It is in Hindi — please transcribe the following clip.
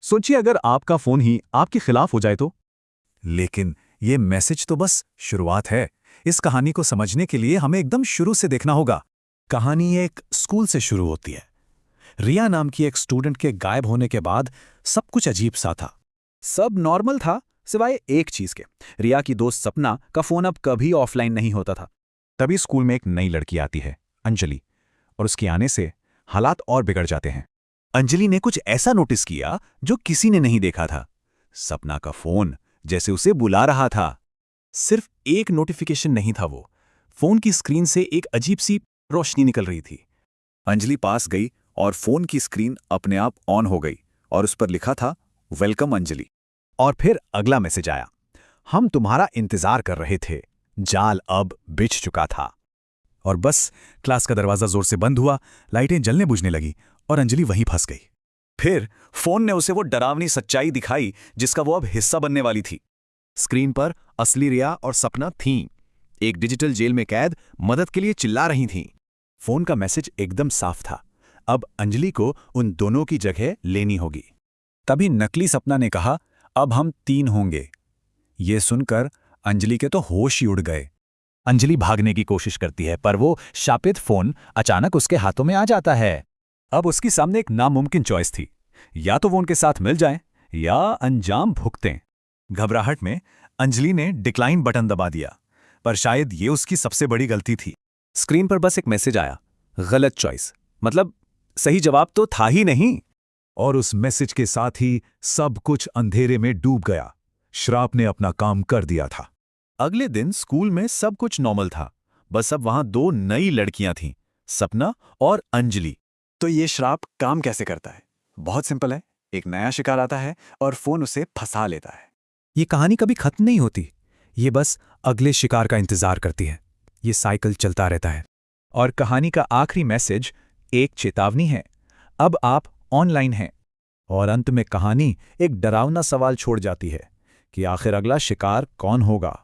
सोचिए अगर आपका फोन ही आपके खिलाफ हो जाए तो। लेकिन ये मैसेज तो बस शुरुआत है। इस कहानी को समझने के लिए हमें एकदम शुरू से देखना होगा। कहानी एक स्कूल से शुरू होती है। रिया नाम की एक स्टूडेंट के गायब होने के बाद सब कुछ अजीब सा था। सब नॉर्मल था सिवाय एक चीज के। रिया की दोस्त सपना का फोन अब कभी ऑफलाइन नहीं होता था। तभी स्कूल में एक नई लड़की आती है, अंजलि, और उसके आने से हालात और बिगड़ जाते हैं। अंजलि ने कुछ ऐसा नोटिस किया जो किसी ने नहीं देखा था। सपना का फोन जैसे उसे बुला रहा था। सिर्फ एक नोटिफिकेशन नहीं था, वो फोन की स्क्रीन से एक अजीब सी रोशनी निकल रही थी। अंजलि पास गई और फोन की स्क्रीन अपने आप ऑन हो गई और उस पर लिखा था, वेलकम अंजलि। और फिर अगला मैसेज आया, हम तुम्हारा इंतजार कर रहे थे, जाल अब बिछ चुका था। और बस क्लास का दरवाजा जोर से बंद हुआ, लाइटें जलने बुझने लगी और अंजलि वहीं फंस गई। फिर फोन ने उसे वो डरावनी सच्चाई दिखाई जिसका वो अब हिस्सा बनने वाली थी। स्क्रीन पर असली रिया और सपना थीं, एक डिजिटल जेल में कैद, मदद के लिए चिल्ला रही थीं। फोन का मैसेज एकदम साफ था, अब अंजलि को उन दोनों की जगह लेनी होगी। तभी नकली सपना ने कहा, अब हम 3 होंगे। ये सुनकर अंजलि के तो होश ही उड़ गए। अंजलि भागने की कोशिश करती है पर वो शापित फोन अचानक उसके हाथों में आ जाता है। अब उसके सामने एक नामुमकिन चॉइस थी, या तो वो उनके साथ मिल जाएं या अंजाम भुगतें। घबराहट में अंजलि ने डिक्लाइन बटन दबा दिया, पर शायद ये उसकी सबसे बड़ी गलती थी। स्क्रीन पर बस एक मैसेज आया, गलत चॉइस, मतलब सही जवाब तो था ही नहीं। और उस मैसेज के साथ ही सब कुछ अंधेरे में डूब गया। श्राप ने अपना काम कर दिया था। अगले दिन स्कूल में सब कुछ नॉर्मल था, बस अब वहां 2 नई लड़कियां थीं, सपना और अंजलि। तो ये श्राप काम कैसे करता है? बहुत सिंपल है। एक नया शिकार आता है और फोन उसे फंसा लेता है। ये कहानी कभी खत्म नहीं होती, ये बस अगले शिकार का इंतजार करती है। ये साइकिल चलता रहता है। और कहानी का आखिरी मैसेज एक चेतावनी है, अब आप ऑनलाइन हैं। और अंत में कहानी एक डरावना सवाल छोड़ जाती है कि आखिर अगला शिकार कौन होगा।